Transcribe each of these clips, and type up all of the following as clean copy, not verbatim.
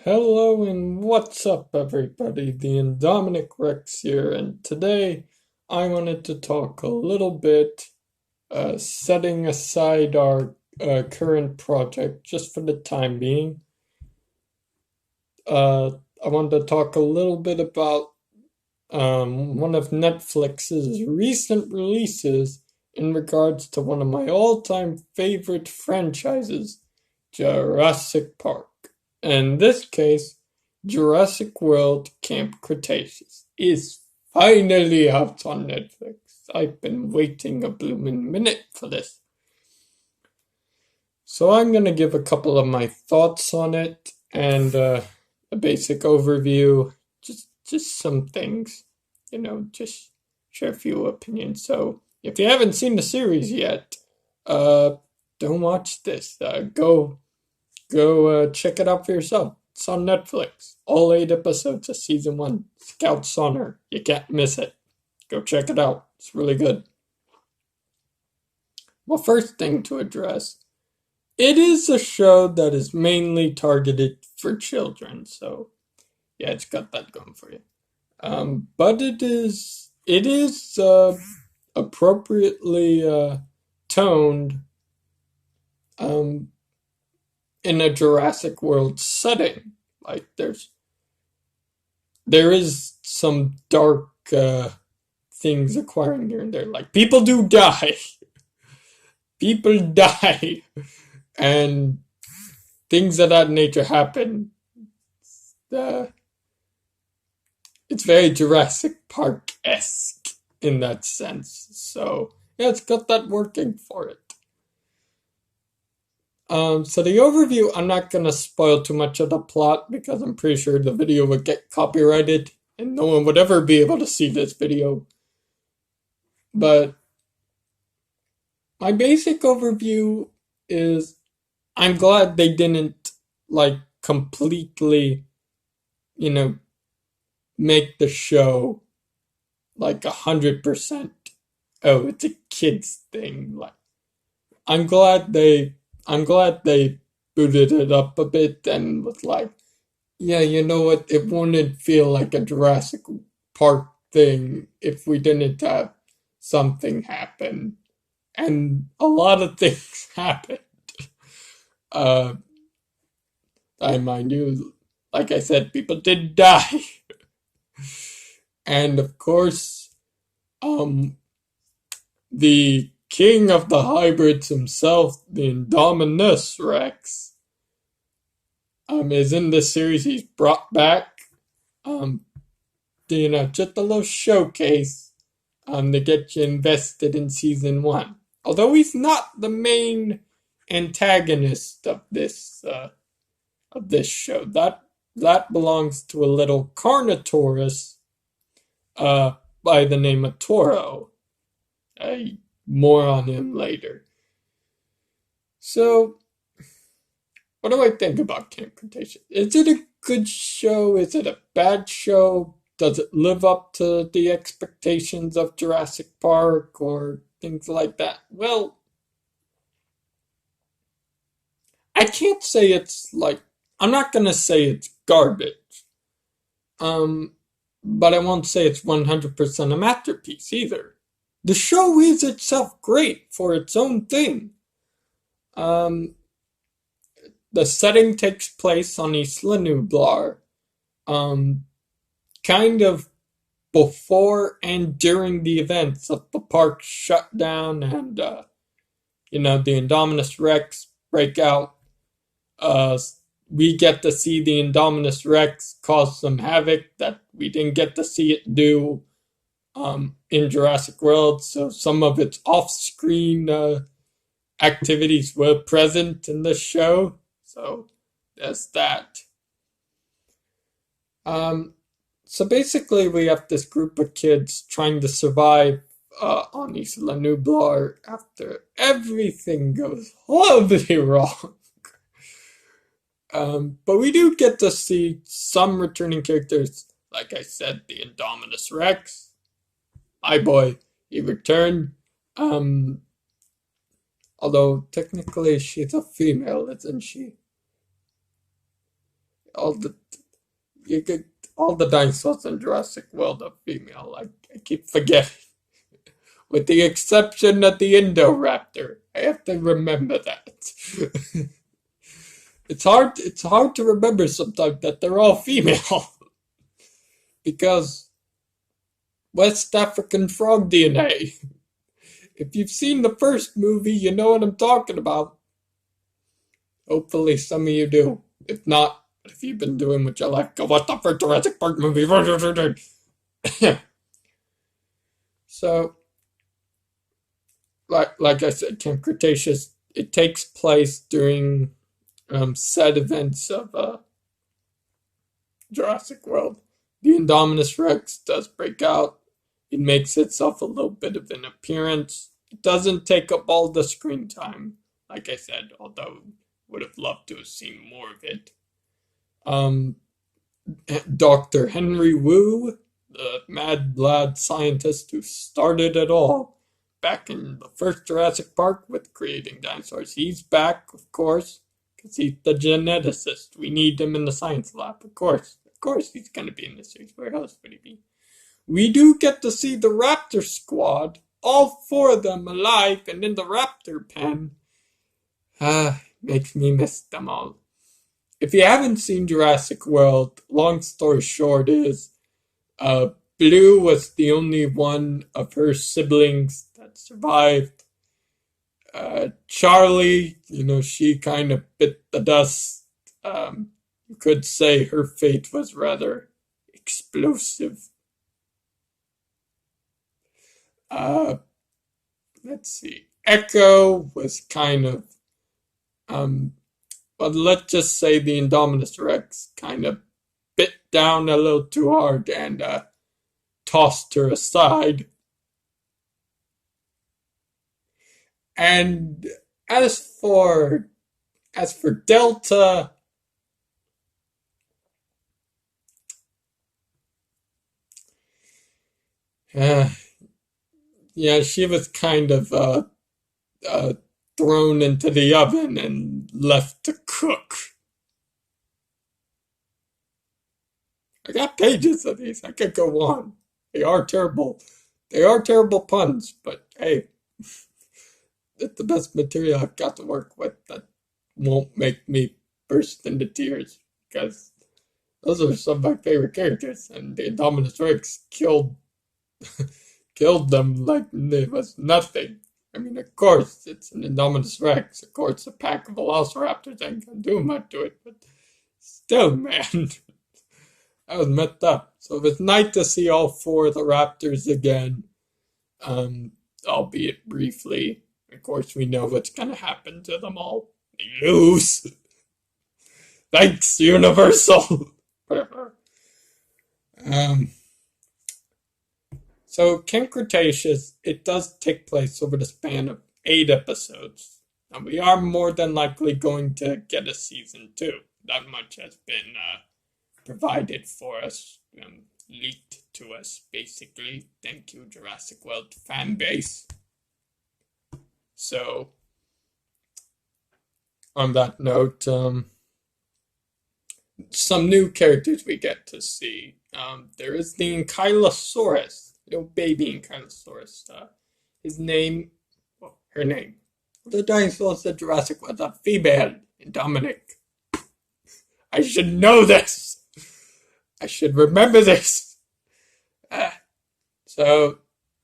Hello and what's up, everybody? The Indomi-Nick Rex here, and today I wanted to talk a little bit, setting aside our current project just for the time being. I wanted to talk a little bit about one of Netflix's recent releases in regards to one of my all-time favorite franchises, Jurassic Park. In this case, Jurassic World Camp Cretaceous is finally out on Netflix. I've been waiting a blooming minute for this. So I'm gonna give a couple of my thoughts on it and a basic overview, just some things, just share a few opinions. So if you haven't seen the series yet, uh, don't watch this. Go check it out for yourself. It's on Netflix. All 8 episodes of season one. Scout's Honor. You can't miss it. Go check it out. It's really good. Well, first thing to address, it is a show that is mainly targeted for children. So yeah, it's got that going for you. But it is appropriately toned um, in a Jurassic World setting. Like there is some dark things acquiring here and there. Like people do die, people die, and things of that nature happen. Uh, it's very Jurassic Park esque in that sense. So yeah, it's got that working for it. So the overview, I'm not gonna spoil too much of the plot because I'm pretty sure the video would get copyrighted and no one would ever be able to see this video. But my basic overview is I'm glad they didn't like completely, you know, make the show like 100%. Oh, it's a kids thing. Like I'm glad they booted it up a bit and was like, yeah, you know what? It wouldn't feel like a Jurassic Park thing if we didn't have something happen. And a lot of things happened. Uh, I mind you, like I said, people did die. And of course, um, the king of the hybrids himself, the Indominus Rex, is in this series. He's brought back, um, just a little showcase, to get you invested in season one. Although he's not the main antagonist of this show. That belongs to a little Carnotaurus by the name of Toro. More on him later. So, what do I think about Camp Cretaceous? Is it a good show? Is it a bad show? Does it live up to the expectations of Jurassic Park or things like that? Well, I can't say it's like, I'm not gonna say it's garbage. Um, but I won't say it's 100% a masterpiece either. The show is itself great for its own thing. Um, the setting takes place on Isla Nublar, um, kind of before and during the events of the park shutdown and, the Indominus Rex breakout. Uh, we get to see the Indominus Rex cause some havoc that we didn't get to see it do in Jurassic World. So some of its off-screen activities were present in the show. So there's that. Um, so basically, we have this group of kids trying to survive on Isla Nublar after everything goes horribly wrong. But we do get to see some returning characters. Like I said, the Indominus Rex. My boy, he returned. Um, Although technically she's a female, isn't she? all the you get all the dinosaurs in Jurassic World are female. I keep forgetting. With the exception of the Indoraptor. I have to remember that. It's hard to remember sometimes that they're all female. Because West African frog DNA. If you've seen the first movie, you know what I'm talking about. Hopefully some of you do. If not, if you've been doing what you like, go watch the first Jurassic Park movie. So, like I said, Camp Cretaceous, it takes place during set events of Jurassic World. The Indominus Rex does break out. It makes itself a little bit of an appearance. It doesn't take up all the screen time, like I said, although would have loved to have seen more of it. Dr. Henry Wu, the mad lad scientist who started it all back in the first Jurassic Park with creating dinosaurs. He's back, of course, because he's the geneticist. We need him in the science lab, of course. Of course he's going to be in the series. Where else would he be? We do get to see the Raptor squad, all four of them alive and in the Raptor pen. Makes me miss them all. If you haven't seen Jurassic World, long story short is, Blue was the only one of her siblings that survived. Charlie, she kind of bit the dust. You could say her fate was rather explosive. Let's see. Echo was kind of, well, let's just say the Indominus Rex kind of bit down a little too hard and tossed her aside. And as for Delta, yeah, she was kind of thrown into the oven and left to cook. I got pages of these. I could go on. They are terrible. They are terrible puns, but hey, it's the best material I've got to work with that won't make me burst into tears, because those are some of my favorite characters, and the Indominus Rex killed them like it was nothing. I mean, of course, it's an Indominus Rex. Of course, a pack of Velociraptors ain't gonna do much to it, but still, man, that was messed up. So it was nice to see all four of the Raptors again, albeit briefly. Of course, we know what's gonna happen to them all. They lose. Thanks, Universal. Whatever. So, Camp Cretaceous, it does take place over the span of 8 episodes. And we are more than likely going to get a season 2. That much has been provided for us, leaked to us, basically. Thank you, Jurassic World fan base. So, on that note, some new characters we get to see. There is the Ankylosaurus. Little baby Ankylosaurus. His name, well, her name. The dinosaurs of Jurassic was a female, Indomi-Nick. I should know this. I should remember this. So,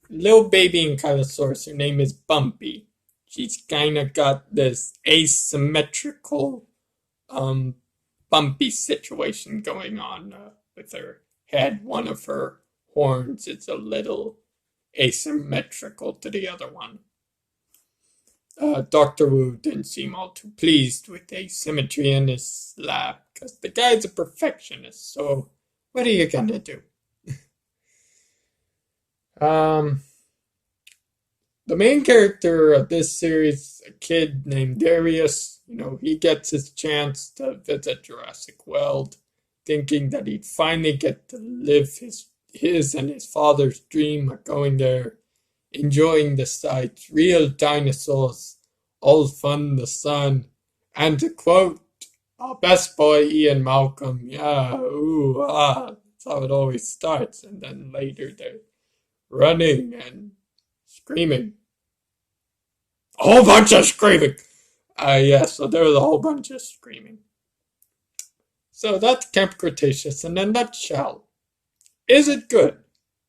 little baby Ankylosaurus, her name is Bumpy. She's kind of got this asymmetrical, bumpy situation going on with her head. One of her horns is a little asymmetrical to the other one. Dr. Wu didn't seem all too pleased with asymmetry in his lab, because the guy's a perfectionist, so what are you gonna do? The main character of this series, a kid named Darius, he gets his chance to visit Jurassic World, thinking that he'd finally get to live his and his father's dream of going there, enjoying the sights, real dinosaurs, all fun in the sun, and to quote Best boy Ian Malcolm. Yeah, ooh, ah. That's how it always starts. And then later they're running and screaming. A whole bunch of screaming. Yeah, so there was a whole bunch of screaming. So that's Camp Cretaceous in a nutshell. Is it good?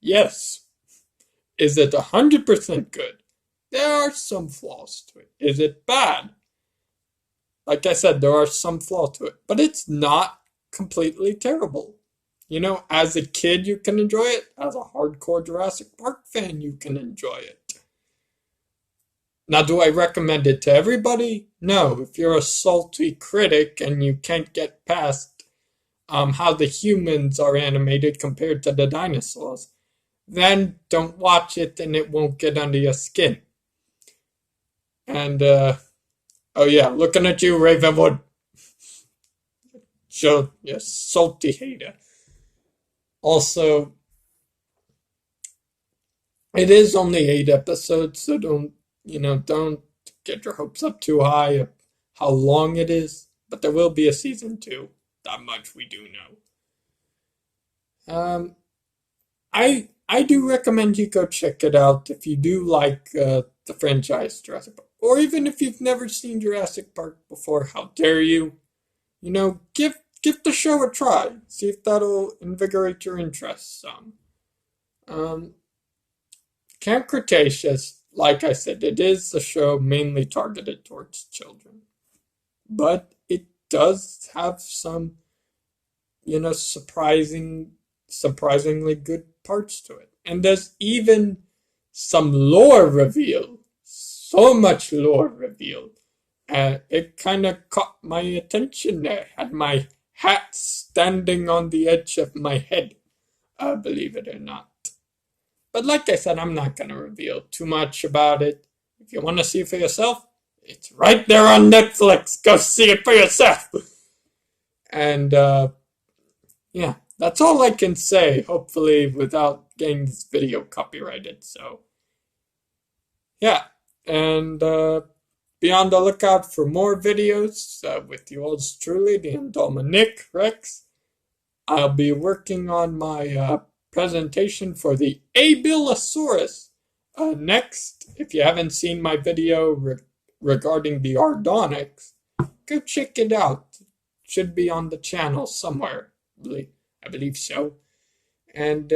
Yes. Is it 100% good? There are some flaws to it. Is it bad? Like I said, there are some flaws to it, but it's not completely terrible. You know, as a kid, you can enjoy it. As a hardcore Jurassic Park fan, you can enjoy it. Now, do I recommend it to everybody? No. If you're a salty critic and you can't get past how the humans are animated compared to the dinosaurs, then don't watch it and it won't get under your skin. And, oh yeah, looking at you, Ravenwood. Joe, you salty hater. Also, it is only 8 episodes, so don't get your hopes up too high of how long it is. But there will be a season 2. That much we do know. I do recommend you go check it out if you do like the franchise Jurassic Park, or even if you've never seen Jurassic Park before. How dare you? Give the show a try. See if that'll invigorate your interest some. Camp Cretaceous, like I said, it is a show mainly targeted towards children, but it does have some, surprisingly good parts to it. And there's even some lore reveal. So much lore reveal. It kind of caught my attention there. Had my hat standing on the edge of my head, believe it or not. But like I said, I'm not going to reveal too much about it. If you want to see it for yourself, it's right there on Netflix. Go see it for yourself. And, yeah, that's all I can say, hopefully without getting this video copyrighted. So, yeah, and be on the lookout for more videos with yours truly, the Indomi-Nick Rex. I'll be working on my presentation for the Abylosaurus next. If you haven't seen my video regarding the Ardonics, go check it out. It should be on the channel somewhere. I believe so. And